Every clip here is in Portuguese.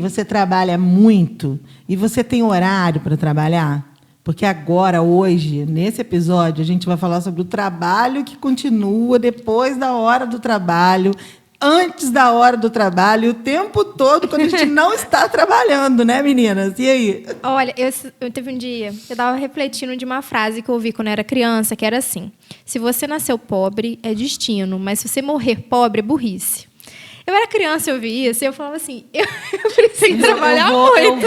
você trabalha muito e você tem horário para trabalhar? Porque agora, hoje, nesse episódio, a gente vai falar sobre o trabalho que continua depois da hora do trabalho, antes da hora do trabalho, o tempo todo, quando a gente não está trabalhando, né, meninas? E aí? Olha, eu teve um dia, eu estava refletindo de uma frase que eu ouvi quando eu era criança, que era assim: se você nasceu pobre, é destino, mas se você morrer pobre, é burrice. Eu era criança, eu vi isso, e eu falava assim, eu preciso trabalhar muito,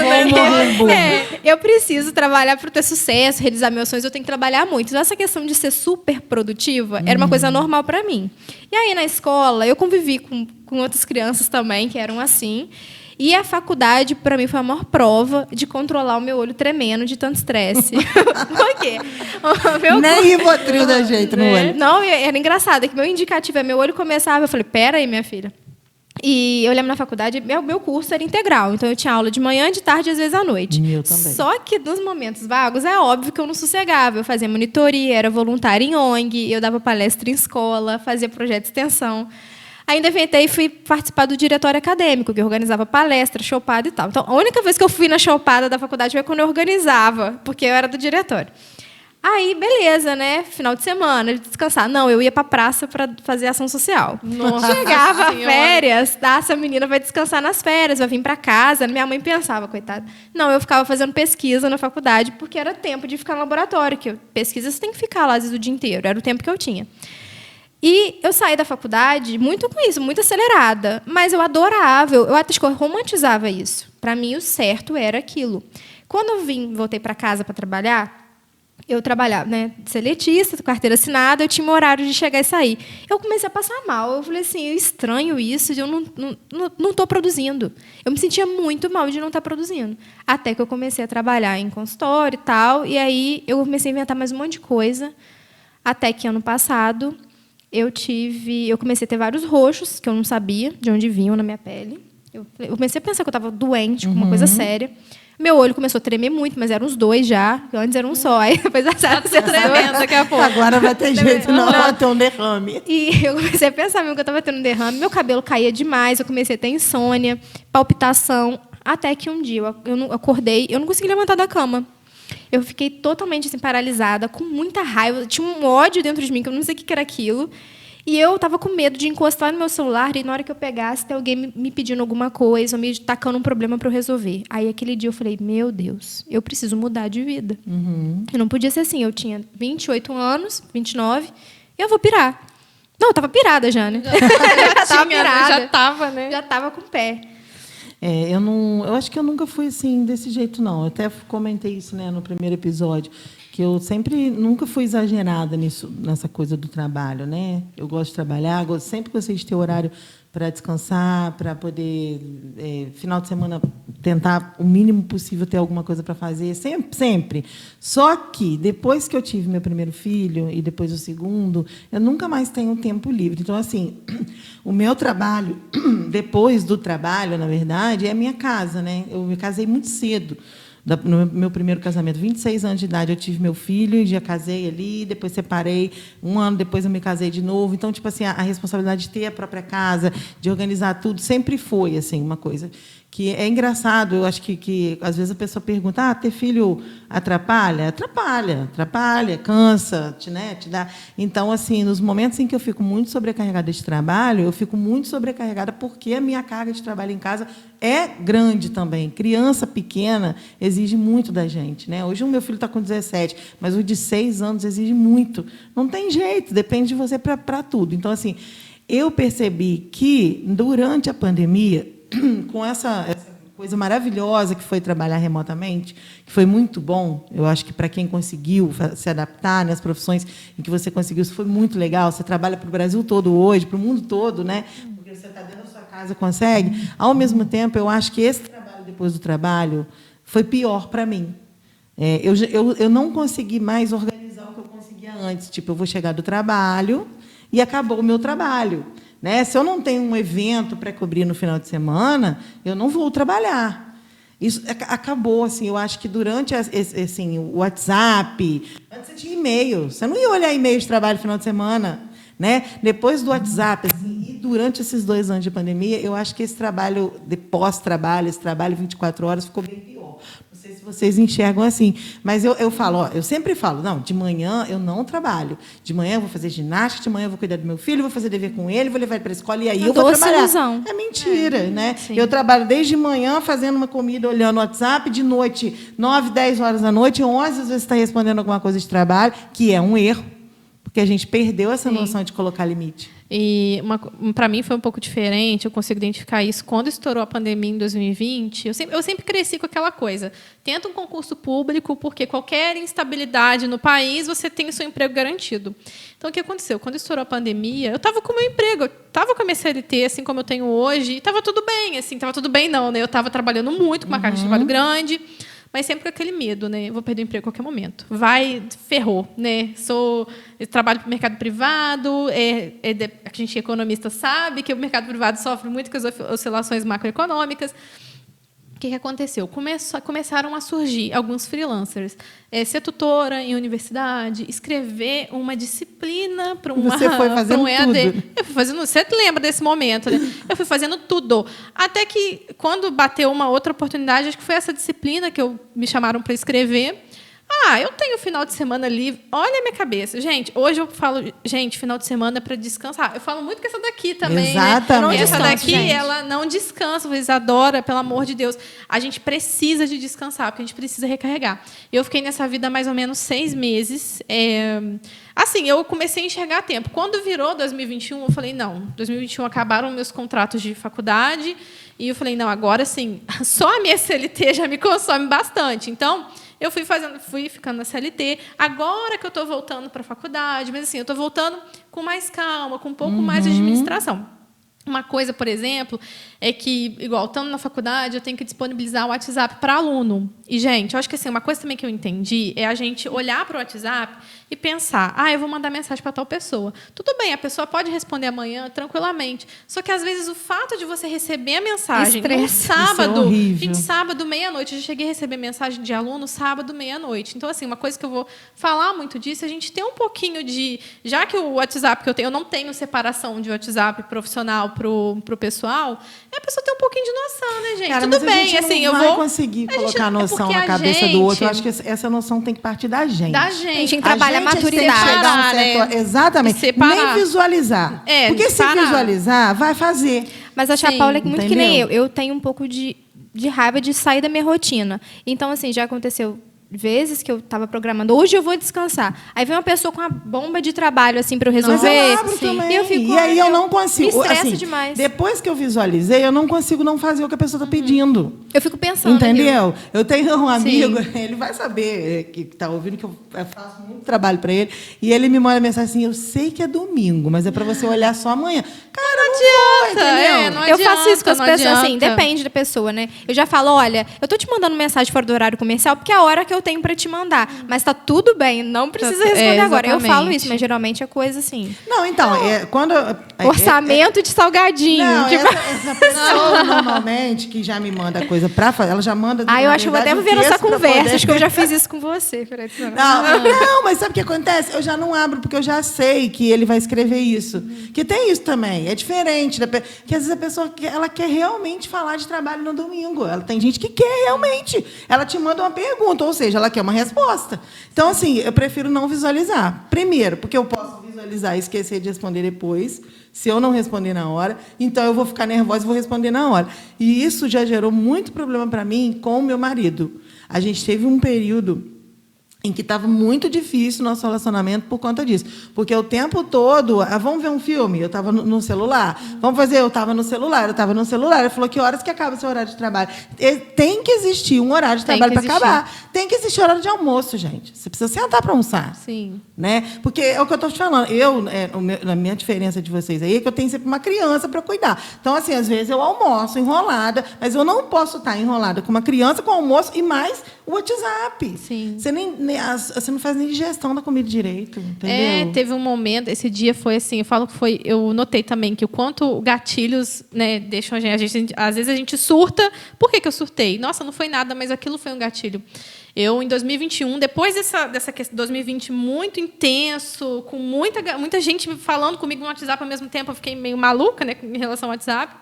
né? Eu preciso trabalhar para ter sucesso, realizar meus sonhos, eu tenho que trabalhar muito. Então, essa questão de ser super produtiva era uma coisa normal para mim. E aí, na escola, eu convivi com outras crianças também, que eram assim. E a faculdade, para mim, foi a maior prova de controlar o meu olho tremendo de tanto estresse. Por quê? Nem Rivotril dá jeito no olho. Não, era engraçado, é que meu indicativo é meu olho começava, eu falei, pera aí, minha filha. E eu lembro na faculdade, meu curso era integral. Então, eu tinha aula de manhã, de tarde e às vezes à noite. Meu também. Só que nos momentos vagos, é óbvio que eu não sossegava. Eu fazia monitoria, era voluntária em ONG, eu dava palestra em escola, fazia projeto de extensão. Ainda inventei e fui participar do diretório acadêmico, que organizava palestra, chopada e tal. Então, a única vez que eu fui na chopada da faculdade foi quando eu organizava, porque eu era do diretório. Aí, beleza, né? Final de semana, descansar. Não, eu ia para a praça para fazer ação social. Nossa Chegava a Senhora. férias, essa menina vai descansar nas férias, vai vir para casa. Minha mãe pensava, coitada. Não, eu ficava fazendo pesquisa na faculdade, porque era tempo de ficar no laboratório, que pesquisa você tem que ficar lá, às vezes, o dia inteiro. Era o tempo que eu tinha. E eu saí da faculdade muito com isso, muito acelerada. Mas eu adorava, eu acho que eu romantizava isso. Para mim, o certo era aquilo. Quando eu voltei para casa para trabalhar, eu trabalhava, né, seletista, carteira assinada, eu tinha um horário de chegar e sair. Eu comecei a passar mal. Eu falei assim, estranho isso, eu não estou produzindo. Eu me sentia muito mal de não estar produzindo. Até que eu comecei a trabalhar em consultório e tal, e aí eu comecei a inventar mais um monte de coisa. Até que, ano passado, eu comecei a ter vários roxos, que eu não sabia de onde vinham na minha pele. Eu comecei a pensar que eu estava doente, com uma coisa séria. Meu olho começou a tremer muito, mas eram os dois já. Antes era um só. Aí depois já tremendo daqui a pouco. Agora vai ter jeito, não. Vai ter um derrame. E eu comecei a pensar mesmo que eu estava tendo um derrame. Meu cabelo caía demais. Eu comecei a ter insônia, palpitação. Até que um dia eu não acordei, eu não consegui levantar da cama. Eu fiquei totalmente assim, paralisada, com muita raiva. Tinha um ódio dentro de mim, que eu não sei o que era aquilo. E eu estava com medo de encostar no meu celular e, na hora que eu pegasse, ter alguém me pedindo alguma coisa, ou me tacando um problema para eu resolver. Aí, aquele dia, eu falei, meu Deus, eu preciso mudar de vida. Eu não podia ser assim. Eu tinha 28 anos, 29, e eu vou pirar. Não, eu estava pirada já, né? Já estava, né? Já estava com o pé. Eu acho que eu nunca fui assim, desse jeito, não. Eu até comentei isso, né, no primeiro episódio, que eu nunca fui exagerada nessa coisa do trabalho, né? Eu gosto de trabalhar, sempre gostei de ter horário para descansar, para poder, final de semana, tentar o mínimo possível ter alguma coisa para fazer, sempre, sempre. Só que, depois que eu tive meu primeiro filho e depois o segundo, eu nunca mais tenho tempo livre. Então, assim, o meu trabalho, depois do trabalho, na verdade, é a minha casa, né? Eu me casei muito cedo. No meu primeiro casamento, 26 anos de idade, eu tive meu filho, já casei ali, depois separei, um ano depois eu me casei de novo. Então, tipo assim, a responsabilidade de ter a própria casa, de organizar tudo, sempre foi assim, uma coisa que é engraçado. Eu acho que às vezes a pessoa pergunta, ter filho atrapalha? Atrapalha, cansa, né? Te dá. Então, assim, nos momentos em que eu fico muito sobrecarregada de trabalho, eu fico muito sobrecarregada porque a minha carga de trabalho em casa é grande também. Criança pequena exige muito da gente, né? Hoje o meu filho está com 17, mas o de 6 anos exige muito. Não tem jeito, depende de você para tudo. Então, assim, eu percebi que, durante a pandemia, com essa coisa maravilhosa que foi trabalhar remotamente, que foi muito bom, eu acho que para quem conseguiu se adaptar nas profissões em que você conseguiu, isso foi muito legal. Você trabalha para o Brasil todo hoje, para o mundo todo, né? Porque você está dentro da sua casa, consegue. Ao mesmo tempo, eu acho que esse trabalho depois do trabalho foi pior para mim. Eu não consegui mais organizar o que eu conseguia antes. Tipo, eu vou chegar do trabalho e acabou o meu trabalho. Né? Se eu não tenho um evento para cobrir no final de semana, eu não vou trabalhar. Isso acabou. Assim, eu acho que durante assim, o WhatsApp, antes você tinha e-mail, você não ia olhar e-mail de trabalho no final de semana. Né? Depois do WhatsApp, assim, durante esses 2 anos de pandemia, eu acho que esse trabalho de pós-trabalho, esse trabalho 24 horas, ficou bem pior. Não sei se vocês enxergam assim. Mas eu falo, eu sempre falo, não, de manhã eu não trabalho. De manhã eu vou fazer ginástica, de manhã eu vou cuidar do meu filho, vou fazer dever com ele, vou levar ele para a escola, e aí eu vou trabalhar. Ilusão. É mentira, né? Sim. Eu trabalho desde manhã fazendo uma comida, olhando o WhatsApp, de noite, 9, 10 horas da noite, 11, às vezes está respondendo alguma coisa de trabalho, que é um erro, porque a gente perdeu essa noção de colocar limite. E para mim foi um pouco diferente, eu consigo identificar isso. Quando estourou a pandemia em 2020, eu sempre cresci com aquela coisa. Tenta um concurso público, porque qualquer instabilidade no país, você tem o seu emprego garantido. Então, o que aconteceu? Quando estourou a pandemia, eu estava com o meu emprego, eu estava com a minha CLT, assim como eu tenho hoje, e estava tudo bem. Assim, estava tudo bem, não, né? Eu estava trabalhando muito, com uma carga de trabalho grande, mas sempre com aquele medo, né? Eu vou perder o emprego a qualquer momento. Ferrou, né? Eu trabalho para o mercado privado, a gente economista sabe que o mercado privado sofre muito com as oscilações macroeconômicas. O que aconteceu? Começaram a surgir alguns freelancers. Ser tutora em universidade, escrever uma disciplina para um EAD. Tudo. Eu fui fazendo. Você lembra desse momento, né? Eu fui fazendo tudo. Até que, quando bateu uma outra oportunidade, acho que foi essa disciplina que me chamaram para escrever. Eu tenho final de semana livre. Olha a minha cabeça. Gente, hoje eu falo, final de semana é para descansar. Eu falo muito com essa daqui também. Exatamente. Né? Essa daqui, ela não descansa. Isadora, pelo amor de Deus. A gente precisa de descansar, porque a gente precisa recarregar. Eu fiquei nessa vida mais ou menos 6 meses. Assim, eu comecei a enxergar a tempo. Quando virou 2021, eu falei, não, 2021 acabaram meus contratos de faculdade. E eu falei, não, agora sim, só a minha CLT já me consome bastante. Então, eu fui ficando na CLT. Agora que eu estou voltando para a faculdade, mas assim, eu estou voltando com mais calma, com um pouco mais de administração. Uma coisa, por exemplo, é que, igual, estando na faculdade, eu tenho que disponibilizar o WhatsApp para aluno. E, gente, eu acho que assim, uma coisa também que eu entendi é a gente olhar para o WhatsApp e pensar, eu vou mandar mensagem para tal pessoa. Tudo bem, a pessoa pode responder amanhã tranquilamente. Só que, às vezes, o fato de você receber a mensagem no sábado, sábado, meia-noite, eu já cheguei a receber mensagem de aluno sábado, meia-noite. Então, assim, uma coisa que eu vou falar muito disso é a gente ter um pouquinho de... Já que o WhatsApp que eu não tenho separação de WhatsApp profissional pro pessoal, a pessoa tem um pouquinho de noção, né, gente? Cara, tudo bem, a gente assim, não vai conseguir colocar noção na cabeça do outro. Eu acho que essa noção tem que partir da gente. A gente trabalha a maturidade. Exatamente. Nem visualizar. Porque se visualizar, vai fazer. Mas a Paula é muito que nem eu. Eu tenho um pouco de raiva de sair da minha rotina. Então, assim, já aconteceu vezes que eu estava programando, hoje eu vou descansar. Aí vem uma pessoa com uma bomba de trabalho assim para eu resolver. Mas eu abro também. E aí eu não consigo. Me estressa demais. Depois que eu visualizei, eu não consigo não fazer o que a pessoa está pedindo. Eu fico pensando. Entendeu? Eu tenho um amigo, ele vai saber que está ouvindo que eu faço muito trabalho para ele, e ele me manda mensagem assim: eu sei que é domingo, mas é para você olhar só amanhã. Cara, não adianta. Não eu faço isso com as pessoas, assim, depende da pessoa, né? Eu já falo, olha, eu tô te mandando mensagem fora do horário comercial porque é a hora que eu tenho para te mandar, mas tá tudo bem, não precisa responder agora. Eu falo isso, mas geralmente é coisa assim. Não, então, quando orçamento de salgadinho. Não, essa pessoa normalmente que já me manda coisa para fazer, ela já manda. Eu acho que vou até ver essa conversa. Acho que eu já fiz isso com você. Não, mas sabe o que acontece? Eu já não abro porque eu já sei que ele vai escrever isso. Que tem isso também. É diferente. Que às vezes a pessoa ela quer realmente falar de trabalho no domingo. Tem gente que quer realmente. Ela te manda uma pergunta, ou seja, ela quer uma resposta. Então, assim, eu prefiro não visualizar. Primeiro, porque eu posso visualizar e esquecer de responder depois, se eu não responder na hora. Então, eu vou ficar nervosa e vou responder na hora. E isso já gerou muito problema para mim com o meu marido. A gente teve um período em que estava muito difícil o nosso relacionamento por conta disso. Porque o tempo todo, vamos ver um filme? Eu estava no celular. Vamos fazer? Eu estava no celular. Ele falou, que horas que acaba o seu horário de trabalho? Tem que existir um horário de trabalho para acabar. Tem que existir horário de almoço, gente. Você precisa sentar para almoçar. Sim. Né? Porque é o que eu estou te falando. A minha diferença de vocês aí é que eu tenho sempre uma criança para cuidar. Então, assim, às vezes eu almoço enrolada, mas eu não posso estar enrolada com uma criança, com almoço e mais o WhatsApp. Sim. Você não faz nem digestão da comida direito, entendeu? Teve um momento, esse dia foi assim, eu notei também que o quanto gatilhos, né, deixam a gente, às vezes a gente surta. Por que eu surtei? Nossa, não foi nada, mas aquilo foi um gatilho. Eu, em 2021, depois dessa questão, 2020 muito intenso, com muita gente falando comigo no WhatsApp ao mesmo tempo, eu fiquei meio maluca, né, em relação ao WhatsApp.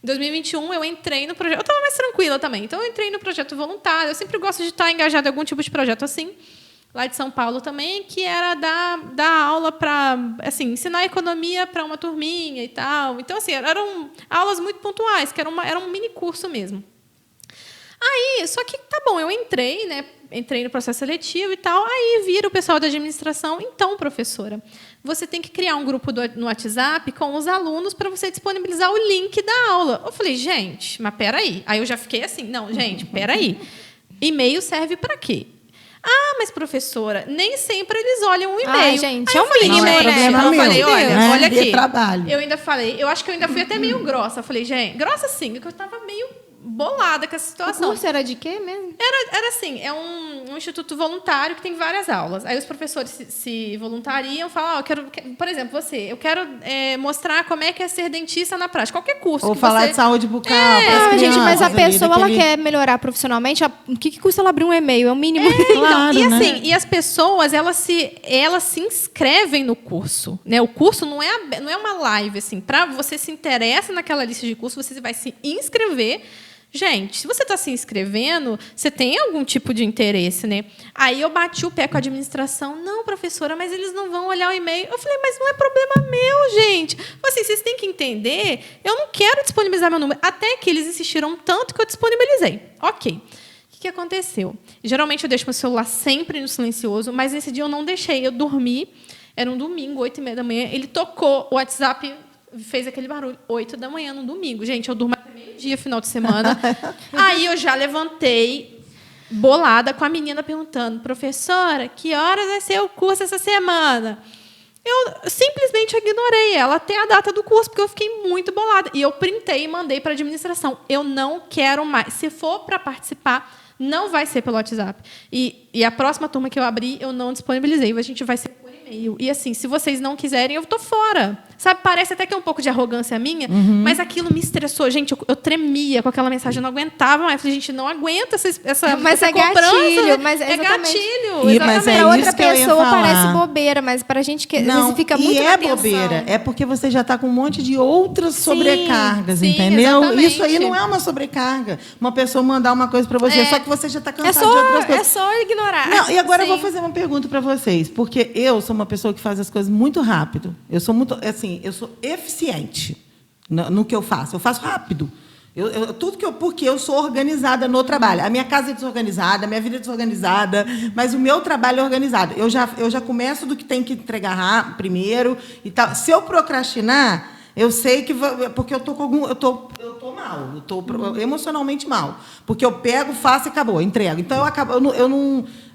Em 2021, eu entrei no projeto. Eu estava mais tranquila também. Então, eu entrei no projeto voluntário. Eu sempre gosto de estar engajada em algum tipo de projeto assim, lá de São Paulo também, que era dar aula para, assim, ensinar economia para uma turminha e tal. Então, assim, eram aulas muito pontuais, que era um mini curso mesmo. Aí, só que tá bom, eu entrei, né? Entrei no processo seletivo e tal. Aí vira o pessoal da administração. Então, professora, você tem que criar um grupo no WhatsApp com os alunos para você disponibilizar o link da aula. Eu falei, gente, mas peraí. Aí eu já fiquei assim, não, gente, peraí. E-mail serve para quê? Ah, mas professora, nem sempre eles olham o e-mail. Ai, gente, aí é eu o falei, mínimo, gente, né? eu falei, Deus, olha aqui. trabalho. Eu ainda falei, eu acho que eu ainda fui até meio grossa. Eu falei, gente, grossa sim, porque eu estava meio bolada com essa O situação. curso era de quê mesmo? Era assim, é um instituto voluntário que tem várias aulas. Aí os professores se voluntariam, falam, por exemplo, eu quero mostrar como é que é ser dentista na prática. Qualquer curso. Ou que falar você... de saúde bucal. Ah, gente, mas a pessoa ela daquele... quer melhorar profissionalmente. O que custa ela abrir um e-mail? É o mínimo. Claro, E né? assim, e as pessoas, elas se inscrevem no curso, né? O curso não é uma live assim, para você se interessa naquela lista de curso, você vai se inscrever. Gente, se você está se inscrevendo, você tem algum tipo de interesse, né? Aí eu bati o pé com a administração. Não, professora, mas eles não vão olhar o e-mail. Eu falei, mas não é problema meu, gente. Assim, vocês têm que entender, eu não quero disponibilizar meu número. Até que eles insistiram tanto que eu disponibilizei. Ok. O que aconteceu? Geralmente eu deixo meu celular sempre no silencioso, mas nesse dia eu não deixei. Eu dormi, era um domingo, 8h30 da manhã. Ele tocou, o WhatsApp fez aquele barulho, 8 da manhã no domingo. Gente, eu durmo até meio-dia, final de semana. Aí eu já levantei, bolada, com a menina perguntando, professora, que horas vai ser o curso essa semana? Eu simplesmente ignorei ela até a data do curso, porque eu fiquei muito bolada. E eu printei e mandei para a administração. Eu não quero mais. Se for para participar, não vai ser pelo WhatsApp. E a próxima turma que eu abri, eu não disponibilizei. A gente vai ser por e-mail. E assim, se vocês não quiserem, eu estou fora. Sabe, parece até que é um pouco de arrogância minha, mas aquilo me estressou. Gente, eu tremia com aquela mensagem, eu não aguentava mais. Eu falei, gente, não aguenta essa Mas essa é cobrança. gatilho. Mas é exatamente. gatilho. E, mas Para é outra isso que eu ia pessoa falar. parece bobeira, mas para a gente que às vezes fica muito e na é tensão. bobeira. É porque você já está com um monte de outras sobrecargas, sim, entendeu? exatamente. Isso aí não é uma sobrecarga. Uma pessoa mandar uma coisa para você, só que você já está cansado É de outras coisas. só ignorar. Não, e agora eu vou Sim. fazer uma pergunta para vocês, porque eu sou uma pessoa que faz as coisas muito rápido. Eu sou muito, assim, eu sou eficiente no que eu faço. Eu faço rápido. Porque eu sou organizada no trabalho. A minha casa é desorganizada, a minha vida é desorganizada, mas o meu trabalho é organizado. Eu já começo do que tem que entregar primeiro e tal. Se eu procrastinar, eu sei que porque eu tô mal, eu tô emocionalmente mal, porque eu pego, faço e acabou, entrego. Então eu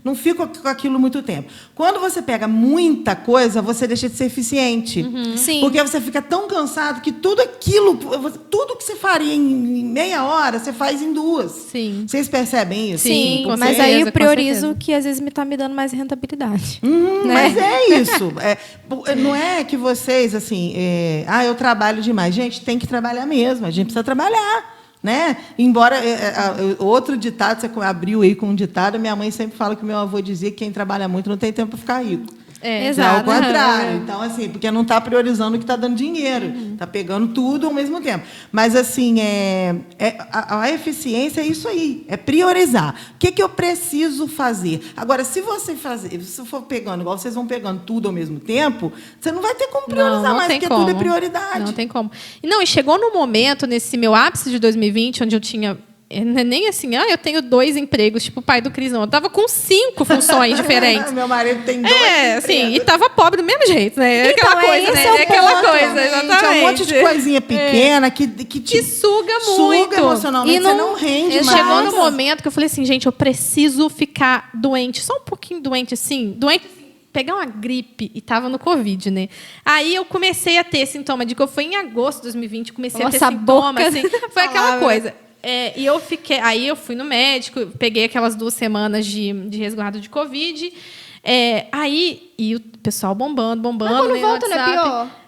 não fico com aquilo muito tempo. Quando você pega muita coisa, você deixa de ser eficiente. Sim. Porque você fica tão cansado que tudo que você faria em meia hora, você faz em 2. Sim. Vocês percebem isso? Sim, com mas certeza, aí eu com priorizo certeza. o que às vezes está me dando mais rentabilidade. Né? Mas é isso. Não é que vocês, assim, eu trabalho demais. Gente, tem que trabalhar mesmo. A gente precisa trabalhar. Né? Embora outro ditado, você abriu aí com um ditado, minha mãe sempre fala que meu avô dizia que quem trabalha muito não tem tempo para ficar rico. Exato. Ao contrário. Então, assim, porque não está priorizando o que está dando dinheiro. Está pegando tudo ao mesmo tempo. Mas, assim, a eficiência é isso aí. É priorizar. O que eu preciso fazer? Agora, se for pegando, igual vocês vão pegando tudo ao mesmo tempo, você não vai ter como priorizar mais, porque tudo é prioridade. Não tem como. E chegou no momento, nesse meu ápice de 2020, onde eu tinha... Nem assim, eu tenho 2 empregos, tipo o pai do Cris, não. Eu estava com 5 funções diferentes. Meu marido tem 2 assim, e estava pobre do mesmo jeito, né? Então, Aquela coisa, esse né? é o Aquela ponto, coisa, gente. exatamente. É um monte de coisinha pequena que Que suga muito. Suga emocionalmente, E você não rende mais. Chegou no momento que eu falei assim, gente, eu preciso ficar doente, só um pouquinho doente, assim, pegar uma gripe, e tava no Covid, né? Aí eu comecei a ter sintoma de que eu fui em agosto de 2020, comecei a ter sintoma, assim, foi aquela coisa. E eu fiquei... Aí eu fui no médico, peguei aquelas 2 semanas de resguardo de Covid. E o pessoal bombando. Mas quando volta, não é pior?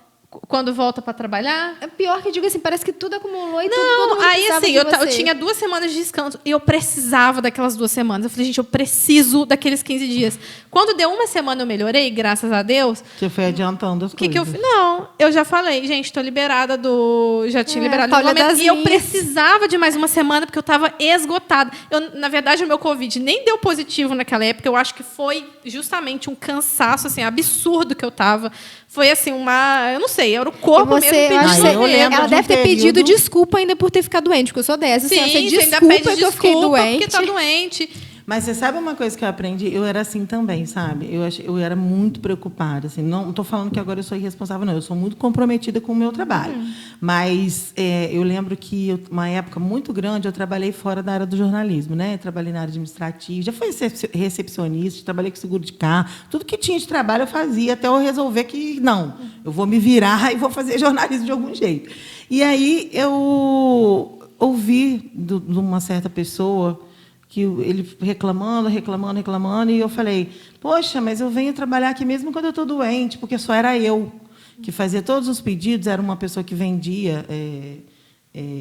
Quando volta para trabalhar? É pior que eu digo assim, parece que tudo acumulou e todo mundo aí precisava assim, de eu você. tinha 2 semanas de descanso e eu precisava daquelas 2 semanas. Eu falei, gente, eu preciso daqueles 15 dias. Quando deu 1 semana eu melhorei, graças a Deus. Você foi adiantando as coisas. Que eu fiz? Não, eu já falei, gente, estou liberada do... Já tinha liberado o isolamento. E eu precisava de mais 1 semana porque eu estava esgotada. Na verdade, o meu Covid nem deu positivo naquela época. Eu acho que foi justamente um cansaço assim, absurdo que eu estava. Foi assim, eu não sei, era o corpo mesmo pedindo. Ela deve ter pedido desculpa ainda por ter ficado doente, porque eu sou dessa. Sim, assim, você ainda pede desculpa porque está doente. Mas você sabe uma coisa que eu aprendi? Eu era assim também, sabe? Eu era muito preocupada. Assim, não estou falando que agora eu sou irresponsável, não. Eu sou muito comprometida com o meu trabalho. Mas eu lembro que, uma época muito grande, eu trabalhei fora da área do jornalismo, né? Eu trabalhei na área administrativa, já fui recepcionista, trabalhei com seguro de carro. Tudo que tinha de trabalho eu fazia, até eu resolver que, não, eu vou me virar e vou fazer jornalismo de algum jeito. E aí eu ouvi de uma certa pessoa... que ele reclamando, e eu falei, poxa, mas eu venho trabalhar aqui mesmo quando eu estou doente, porque só era eu que fazia todos os pedidos, era uma pessoa que vendia,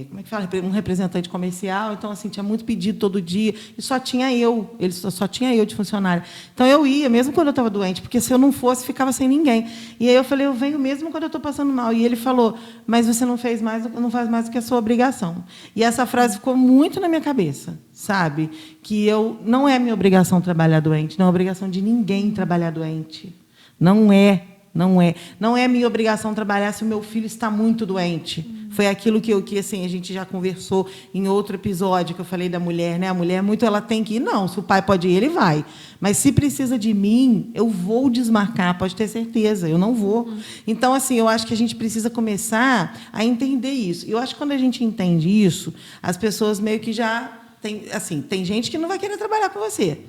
como é que fala? Um representante comercial, então assim, tinha muito pedido todo dia, e só tinha eu, só tinha eu de funcionário. Então eu ia, mesmo quando eu estava doente, porque se eu não fosse, ficava sem ninguém. E aí eu falei, eu venho mesmo quando eu estou passando mal. E ele falou, mas você não faz mais do que a sua obrigação. E essa frase ficou muito na minha cabeça, sabe? Que não é minha obrigação trabalhar doente, não é obrigação de ninguém trabalhar doente. Não é. Não é minha obrigação trabalhar se o meu filho está muito doente. Foi aquilo que assim, a gente já conversou em outro episódio, que eu falei da mulher, né? A mulher ela tem que ir. Não, se o pai pode ir, ele vai. Mas se precisa de mim, eu vou desmarcar, pode ter certeza, eu não vou. Então, assim, eu acho que a gente precisa começar a entender isso. E eu acho que quando a gente entende isso, as pessoas meio que já... tem gente que não vai querer trabalhar com você,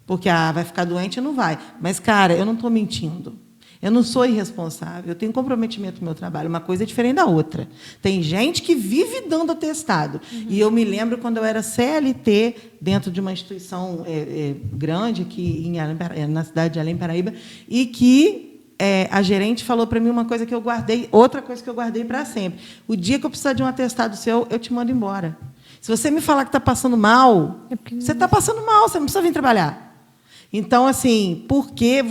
porque vai ficar doente e não vai. Mas, cara, eu não estou mentindo. Eu não sou irresponsável, eu tenho comprometimento no meu trabalho. Uma coisa é diferente da outra. Tem gente que vive dando atestado. E eu me lembro quando eu era CLT, dentro de uma instituição grande, aqui na cidade de Além Paraíba, e que a gerente falou para mim uma coisa que eu guardei, outra coisa que eu guardei para sempre. O dia que eu precisar de um atestado seu, eu te mando embora. Se você me falar que está passando mal, você está passando mal, você não precisa vir trabalhar. Então, assim, porque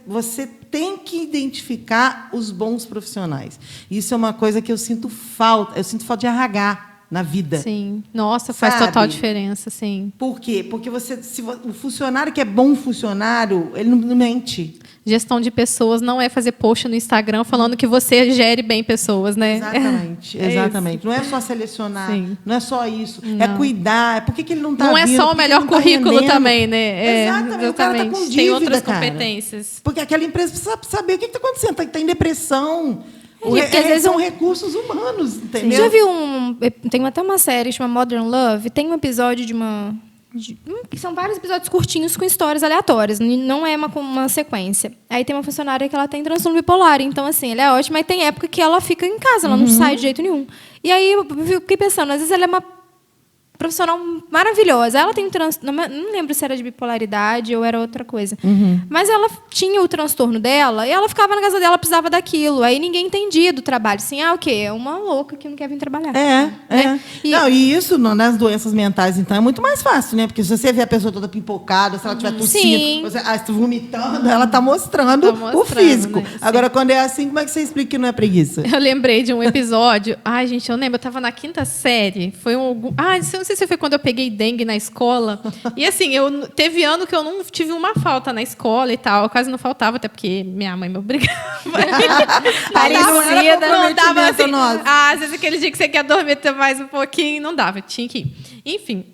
você tem que identificar os bons profissionais. Isso é uma coisa que eu sinto falta. Eu sinto falta de RH na vida. Sim. Nossa, faz total diferença, sim. Por quê? Porque o funcionário que é bom funcionário, ele não mente. Gestão de pessoas não é fazer post no Instagram falando que você gere bem pessoas, né? Exatamente. Não é só selecionar, não é só isso. Não. É cuidar. Por que ele não está Não é só o melhor currículo também, né? Exatamente. O cara está com dívida, tem outras competências. Porque aquela empresa precisa saber o que está acontecendo. Está em depressão. Porque às vezes são recursos humanos, entendeu? Já viu tem até uma série chamada Modern Love, tem um episódio que são vários episódios curtinhos com histórias aleatórias, não é uma sequência. Aí tem uma funcionária que ela tem transtorno bipolar, então assim, ela é ótima, mas tem época que ela fica em casa, ela não sai de jeito nenhum. E aí eu fiquei pensando, às vezes ela é uma profissional maravilhosa. Ela tem não lembro se era de bipolaridade ou era outra coisa. Mas ela tinha o transtorno dela e ela ficava na casa dela, precisava daquilo. Aí ninguém entendia do trabalho. Assim, o quê? É uma louca que não quer vir trabalhar. Né? E isso nas doenças mentais, então, é muito mais fácil, né? Porque se você vê a pessoa toda pipocada, se ela estiver tossindo, vomitando, ela está mostrando o físico. Né? Agora, quando é assim, como é que você explica que não é preguiça? Eu lembrei de um episódio. Ai, gente, eu lembro. Eu estava na 5ª série. Foi não sei se foi quando eu peguei dengue na escola. E assim, teve ano que eu não tive uma falta na escola e tal. Eu quase não faltava, até porque minha mãe me obrigava. Parecida. Não dava assim. Às vezes aquele dia que você quer dormir mais um pouquinho, não dava, tinha que ir. Enfim.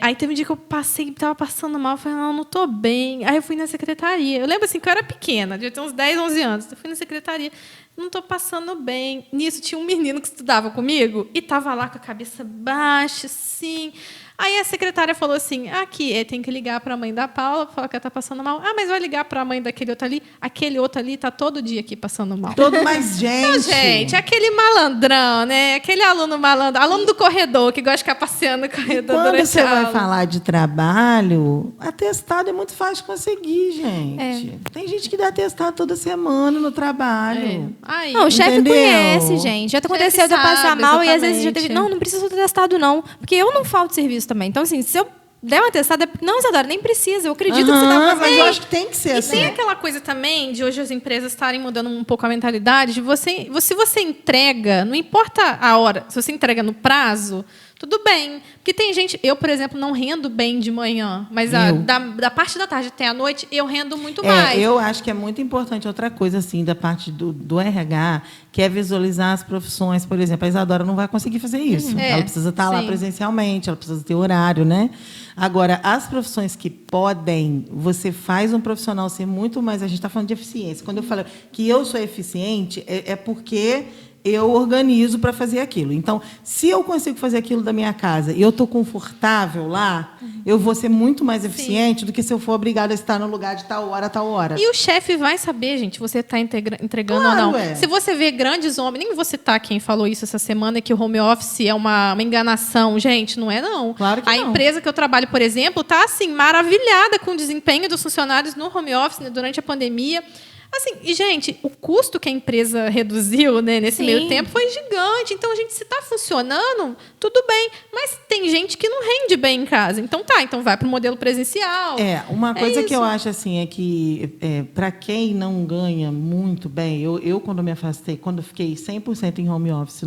Aí teve um dia que eu estava passando mal, eu falei, não estou bem. Aí eu fui na secretaria. Eu lembro assim que eu era pequena, devia ter uns 10, 11 anos. Eu fui na secretaria, não estou passando bem. Nisso tinha um menino que estudava comigo e estava lá com a cabeça baixa, assim. Aí a secretária falou assim, aqui, tem que ligar para a mãe da Paula, falar que ela está passando mal. Ah, mas vai ligar para a mãe daquele outro ali? Aquele outro ali está todo dia aqui passando mal. Todo mais gente. Então, gente, aquele malandrão, né? Aquele aluno malandro, aluno do corredor, que gosta de ficar passeando no corredor Quando durante você a vai aula. falar de trabalho, atestado é muito fácil de conseguir, gente. Tem gente que dá atestado toda semana no trabalho. Aí, Não, o chefe Entendeu? conhece, gente. Já aconteceu de eu passar sabe, mal e às vezes já teve. exatamente. Não precisa ter testado, não. Porque eu não falto serviço também. Então, assim, se eu der uma testada, não, Isadora, nem precisa. Eu acredito que você tá Aham, fazendo. mas eu acho que tem que ser E assim. tem aquela coisa também de hoje as empresas estarem mudando um pouco a mentalidade de se você entrega, não importa a hora, se você entrega no prazo, tudo bem. Porque tem gente, eu, por exemplo, não rendo bem de manhã, mas da parte da tarde até a noite, eu rendo muito mais. Eu acho que é muito importante outra coisa, assim, da parte do RH, que é visualizar as profissões. Por exemplo, a Isadora não vai conseguir fazer isso. Ela precisa estar lá sim. presencialmente, ela precisa ter horário, né? Agora, as profissões que podem, você faz um profissional ser muito mais... A gente está falando de eficiência. Quando eu falo que eu sou eficiente, é porque eu organizo para fazer aquilo. Então, se eu consigo fazer aquilo da minha casa e eu estou confortável lá, eu vou ser muito mais eficiente do que se eu for obrigada a estar no lugar de tal hora a tal hora. E o chefe vai saber, gente, você está entregando Claro, ou não. é. Se você vê grandes homens, nem você tá quem falou isso essa semana, que o home office é uma enganação. Gente, não é não. Claro que a não. empresa que eu trabalho, por exemplo, está assim, maravilhada com o desempenho dos funcionários no home office, né, durante a pandemia. Assim, e, gente, o custo que a empresa reduziu, né, nesse Sim. meio tempo foi gigante. Então, gente, se está funcionando, tudo bem. Mas tem gente que não rende bem em casa. Então, então vai para o modelo presencial. Uma coisa que eu isso. acho assim é que, para quem não ganha muito bem, eu quando me afastei, quando eu fiquei 100% em home office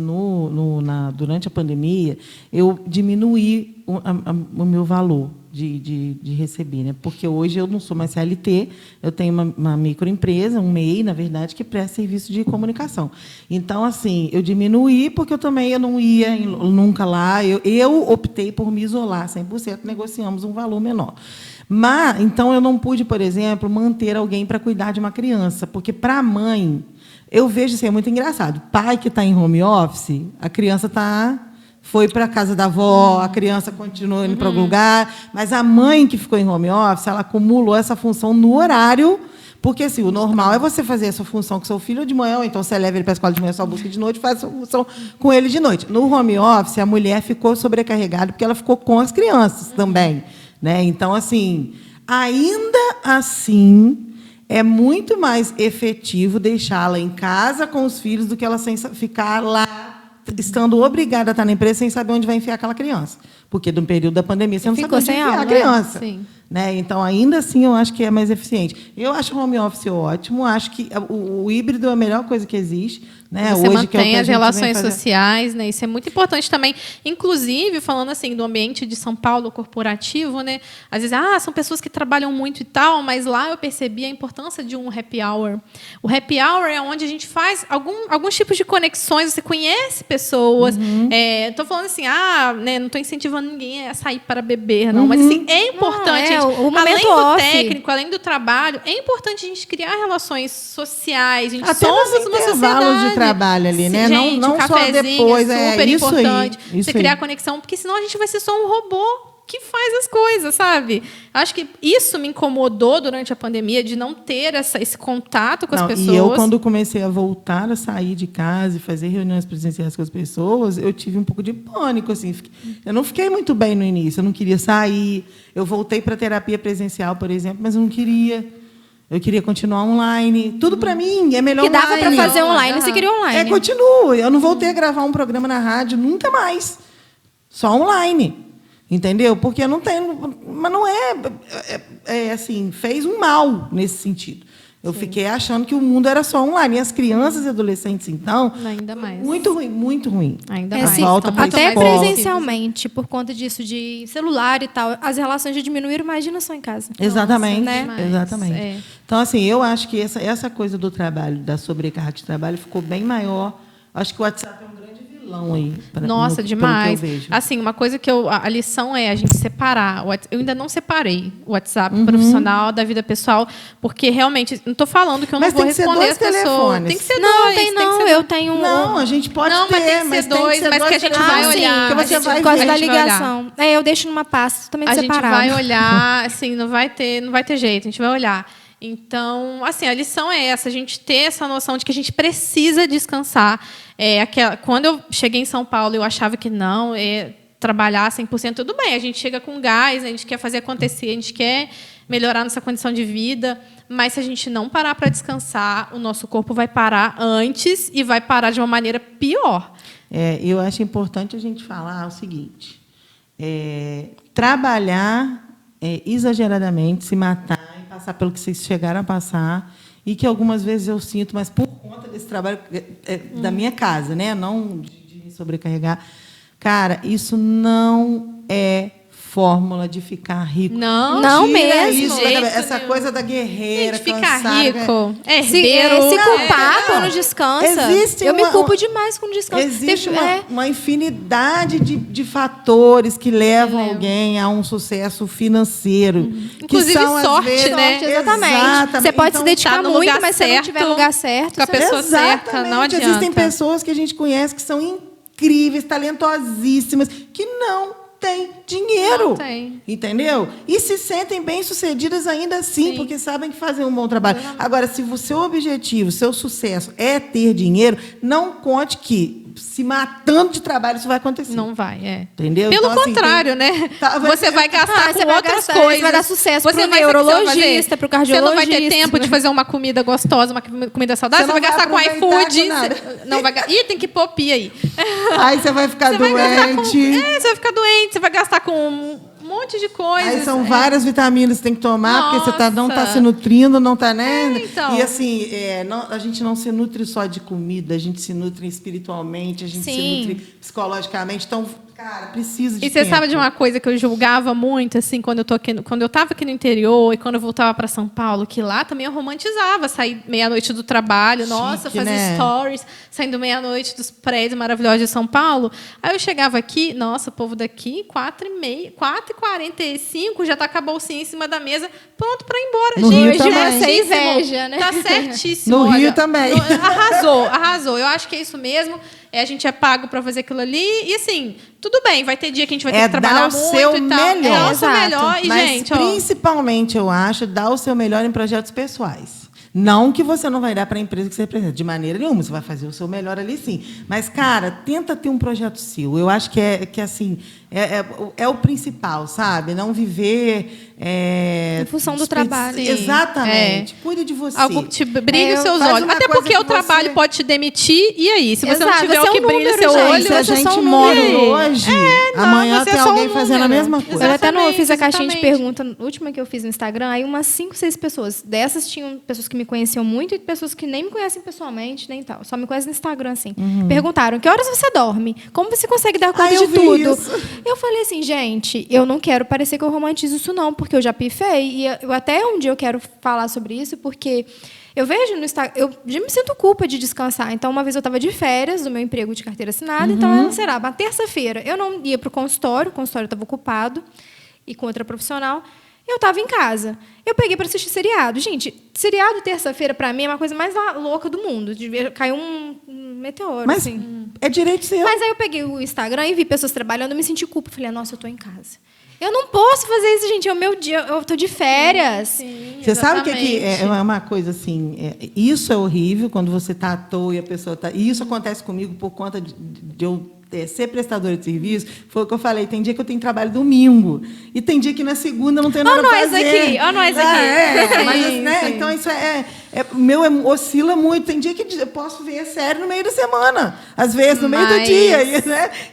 durante a pandemia, eu diminuí o meu valor de receber, né? Porque hoje eu não sou mais CLT, eu tenho uma microempresa, um MEI, na verdade, que presta serviço de comunicação. Então, assim, eu diminuí porque eu não ia nunca lá. Eu optei por me isolar 100%, negociamos um valor menor. Mas, então, eu não pude, por exemplo, manter alguém para cuidar de uma criança, porque, para a mãe, eu vejo assim, é muito engraçado. Pai que está em home office, a criança foi para a casa da avó, a criança continua indo para algum lugar, mas a mãe que ficou em home office, ela acumulou essa função no horário, porque assim, o normal é você fazer essa função com seu filho de manhã, ou então você leva ele para a escola de manhã, só busca de noite, faz essa função com ele de noite. No home office, a mulher ficou sobrecarregada, porque ela ficou com as crianças também, né? Então, assim, ainda assim, é muito mais efetivo deixá-la em casa com os filhos do que ela ficar lá, estando obrigada a estar na empresa sem saber onde vai enfiar aquela criança. Porque, no período da pandemia, você não Ficou sabe onde sem enfiar aula, a criança. Sim. Né? Então, ainda assim, eu acho que é mais eficiente. Eu acho o home office ótimo, acho que o híbrido é a melhor coisa que existe. Né? Você Hoje, que é o que mantém a as gente vem relações fazer. sociais, né? Isso é muito importante também. Inclusive, falando assim do ambiente de São Paulo corporativo, né? Às vezes, são pessoas que trabalham muito e tal, mas lá eu percebi a importância de um happy hour. O happy hour é onde a gente faz alguns tipos de conexões, você conhece pessoas. Estou falando assim, né? Não estou incentivando ninguém a sair para beber, não. Mas assim, é importante, Não, gente, o momento além do off. técnico, além do trabalho, é importante a gente criar relações sociais. A gente Até nos somos uma intervalos sociedade. de trabalho ali, né? Gente, não o só cafezinho depois. é super Isso aí, importante. isso Você criar aí. conexão, porque senão a gente vai ser só um robô que faz as coisas, sabe? Acho que isso me incomodou durante a pandemia, de não ter esse contato com as pessoas. E eu, quando comecei a voltar a sair de casa e fazer reuniões presenciais com as pessoas, eu tive um pouco de pânico. Assim. Eu não fiquei muito bem no início, eu não queria sair. Eu voltei para a terapia presencial, por exemplo, mas eu não queria. Eu queria continuar online. Tudo para mim é melhor Que dava online. para fazer online, você queria online. Continuo. Eu não voltei a gravar um programa na rádio nunca mais. Só online. Entendeu? Porque eu não tenho... Mas não assim, fez um mal nesse sentido. Eu fiquei achando que o mundo era só online. E as crianças e adolescentes, então... Ainda mais. Muito ruim, muito ruim. Ainda A mais. volta Estão pra muito Até mais escola. presencialmente, por conta disso, de celular e tal, as relações já diminuíram, imagina só em casa. Exatamente, né? exatamente. É. Então, assim, eu acho que essa coisa do trabalho, da sobrecarga de trabalho, ficou bem maior. Acho que o WhatsApp é um grande vilão. vilão aí. Nossa, pelo demais. que eu vejo. Assim, uma coisa que a lição é a gente separar. Eu ainda não separei o WhatsApp profissional da vida pessoal, porque realmente, não estou falando que eu não Mas vou tem que ser responder dois as pessoas. telefones. Tem que ser Não, dois. tem não. que ser Eu tenho Não, a gente pode Não, ter, mas tem que ser dois, mas que a gente vai telefones. olhar. Que você A gente vai Por causa ver. da a gente vai olhar. ligação. Eu deixo numa pasta totalmente a gente separada. vai olhar, assim, não vai ter jeito, a gente vai olhar. Então, assim, a lição é essa, a gente ter essa noção de que a gente precisa descansar. Quando eu cheguei em São Paulo, eu achava que não, trabalhar 100%, tudo bem, a gente chega com gás, a gente quer fazer acontecer, a gente quer melhorar nossa condição de vida, mas se a gente não parar para descansar, o nosso corpo vai parar antes e vai parar de uma maneira pior. Eu acho importante a gente falar o seguinte, trabalhar exageradamente, se matar, passar pelo que vocês chegaram a passar, e que algumas vezes eu sinto, mas por conta desse trabalho da minha casa, né? Não de me sobrecarregar. Cara, isso não é fórmula de ficar rico. Não Tira mesmo. Isso, Jeito essa nenhum. coisa da guerreira, Gente, ficar cansada, rico, Se herdeiro. culpar quando descansa. Existe eu me uma- culpo demais quando descansa. Existe Teve- uma infinidade de fatores que levam alguém a um sucesso financeiro. Que Inclusive são, às sorte, vezes, né? Sorte, exatamente. Você pode se dedicar tá no muito, lugar mas se não certo, tiver no lugar certo... com a você- pessoa certa, Exatamente. não adianta. Existem pessoas que a gente conhece que são incríveis, talentosíssimas, que não têm dinheiro. Não tem. Entendeu? E se sentem bem-sucedidas ainda assim, Sim. porque sabem que fazem um bom trabalho. Agora, se o seu objetivo, o seu sucesso é ter dinheiro, não conte que se matando de trabalho isso vai acontecer. Não vai, Entendeu? Pelo Então, assim, contrário, né? Tá, Você vai gastar você com vai outras gastar, coisas. você vai dar sucesso Você pro vai- sabe o que você vai neurologista, fazer? pro cardiologista. Você não vai ter tempo de fazer uma comida gostosa, uma comida saudável. Você Você vai não vai gastar com aproveitar iFood. com nada. Não vai. Ih, tem que pôr pia aí. Aí você vai ficar Você vai gastar com. doente. Você vai ficar doente. Você vai gastar com um monte de coisas. Aí são várias vitaminas que você tem que tomar, porque você não está Nossa. se nutrindo, não está, né? então. E assim, a gente não se nutre só de comida, a gente se nutre espiritualmente, a gente se Sim. nutre psicologicamente. Então, cara, precisa de E você tempo. sabe de uma coisa que eu julgava muito, assim, quando eu estava aqui no interior e quando eu voltava para São Paulo, que lá também eu romantizava, sair meia-noite do trabalho, nossa, Chique, fazer né? stories, saindo meia-noite dos prédios maravilhosos de São Paulo. Aí eu chegava aqui, nossa, o povo daqui, 4h30, 4h45, já tá com a bolsinha em cima da mesa, pronto para ir embora. No Rio Gente, também. tá Você inveja, né? Tá certíssimo. No Rio olha. também. Arrasou. Eu acho que é isso mesmo. A gente é pago para fazer aquilo ali. E assim, tudo bem, vai ter dia que a gente vai ter que trabalhar dar o muito seu e tal. melhor. É o nosso Exato. melhor. E, Mas, gente, ó, principalmente, eu acho, dar o seu melhor em projetos pessoais. Não que você não vai dar para a empresa que você representa, de maneira nenhuma, você vai fazer o seu melhor ali, sim. Mas, cara, tenta ter um projeto seu. Eu acho que assim, é o principal, sabe? Não viver... Em função do trabalho. Sim. Exatamente. Cuide de você. algo que te brilhe os seus faz olhos. uma Até coisa porque o que você- trabalho pode te demitir. E aí? Se você não Exato, tiver você o é que um brilha número, seu gente. olho, Se a você é gente só um morre número. hoje, amanhã você tem é só alguém um fazendo a número. mesma coisa. Eu até não fiz a Exatamente, caixinha de exatamente. pergunta, a última que eu fiz no Instagram, aí umas 5, 6 pessoas. Dessas tinham pessoas que me conheciam muito e pessoas que nem me conhecem pessoalmente, nem tal. Só me conhecem no Instagram, assim. Perguntaram, que horas você dorme? Como você consegue dar conta eu de vi tudo? isso. Eu falei assim, gente, eu não quero parecer que eu romantizo isso não, porque eu já pifei. E eu até um dia eu quero falar sobre isso, porque eu vejo no Instagram, eu já me sinto culpa de descansar. Então, uma vez eu estava de férias do meu emprego de carteira assinada, então, sei lá, uma terça-feira, eu não ia para o consultório estava ocupado, e com outra profissional, eu estava em casa. Eu peguei para assistir seriado. Gente, seriado terça-feira, para mim, é uma coisa mais louca do mundo. Caiu um meteoro, Mas assim. é direito seu. Mas aí eu peguei o Instagram e vi pessoas trabalhando, eu me senti culpa. Falei, nossa, eu estou em casa. Eu não posso fazer isso, gente. É o meu dia, eu estou de férias. Sim, Você sabe o que exatamente. é uma coisa assim? Isso é horrível quando você está à toa e a pessoa está. E isso acontece comigo por conta de eu ser prestadora de serviço. Foi o que eu falei. Tem dia que eu tenho trabalho domingo. E tem dia que na segunda eu não tenho nada Ó a nós fazer. aqui, ó nós aqui. Mas, Sim, né? sim. Então, isso oscila muito. Tem dia que eu posso ver série no meio da semana. Às vezes no meio do Mas- dia.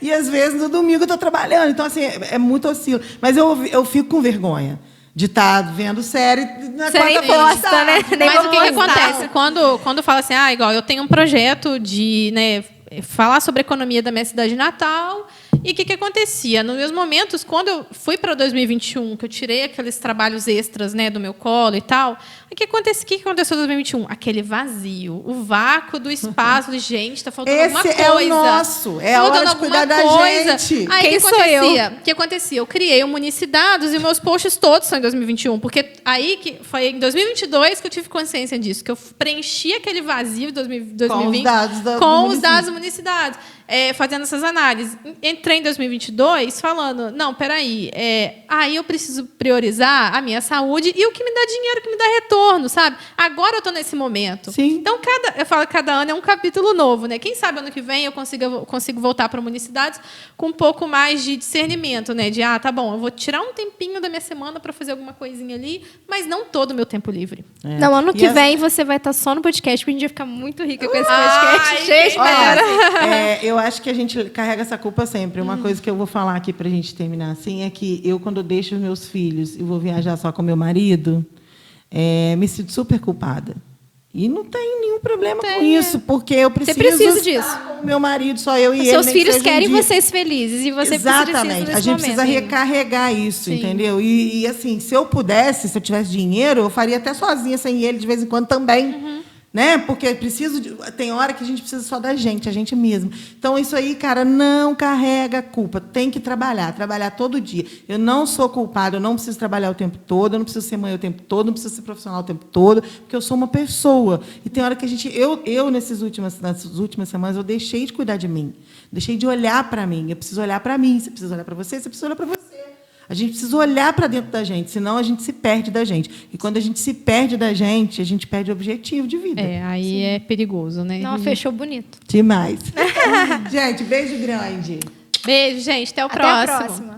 E às vezes no domingo eu estou trabalhando. Então, assim, é muito oscila. Mas eu fico com vergonha de estar vendo série na Você nem quarta-feira. posta, né? Nem Mas o que vou postar. acontece? Quando fala assim, igual, eu tenho um projeto de falar sobre a economia da minha cidade natal, E o que acontecia? Nos meus momentos, quando eu fui para 2021, que eu tirei aqueles trabalhos extras, né, do meu colo e tal, o que aconteceu em 2021? Aquele vazio, o vácuo do espaço, de gente, está faltando alguma coisa. Esse é o nosso, é a hora de cuidar da gente. Aí, Quem sou eu? O que acontecia? Eu criei o Municidados e meus posts todos são em 2021, porque aí que foi em 2022 que eu tive consciência disso, que eu preenchi aquele vazio de 2020 Com os dados do com os município. dados do Municidados, fazendo essas análises. Entrei em 2022 falando, não, peraí, aí eu preciso priorizar a minha saúde e o que me dá dinheiro, o que me dá retorno, sabe? Agora eu estou nesse momento. Sim. Então, eu falo que cada ano é um capítulo novo, né? Quem sabe ano que vem eu consigo voltar para a Municidados com um pouco mais de discernimento, né? De, tá bom, eu vou tirar um tempinho da minha semana para fazer alguma coisinha ali, mas não todo o meu tempo livre. Não, ano que E vem você vai estar só no podcast, porque a gente vai ficar muito rica com esse Ai, podcast. Gente, Olha, eu acho que a gente carrega essa culpa sempre. Uma coisa que eu vou falar aqui para a gente terminar assim é que eu, quando deixo os meus filhos e vou viajar só com meu marido, me sinto super culpada. E não tem nenhum problema com isso, porque eu preciso precisa estar disso. com o meu marido, só eu e ele. Seus nem que filhos seja um querem dia. vocês felizes e você Exatamente. precisa nesse A gente precisa momento. recarregar isso, entendeu? E, assim, se eu pudesse, se eu tivesse dinheiro, eu faria até sozinha, sem ele, de vez em quando também. Né? Porque tem hora que a gente precisa só da gente, a gente mesmo. Então, isso aí, cara, não carrega a culpa. Tem que trabalhar todo dia. Eu não sou culpada, eu não preciso trabalhar o tempo todo, eu não preciso ser mãe o tempo todo, não preciso ser profissional o tempo todo, porque eu sou uma pessoa. E tem hora que a gente... Eu nessas últimas semanas, eu deixei de cuidar de mim. Deixei de olhar para mim. Eu preciso olhar para mim, você precisa olhar para você precisa olhar para você. A gente precisa olhar para dentro da gente, senão a gente se perde da gente. E quando a gente se perde da gente, a gente perde o objetivo de vida. Aí é perigoso, né? Não, fechou bonito. Demais. Gente, beijo grande. Beijo, gente. Até o Até próximo. a próxima.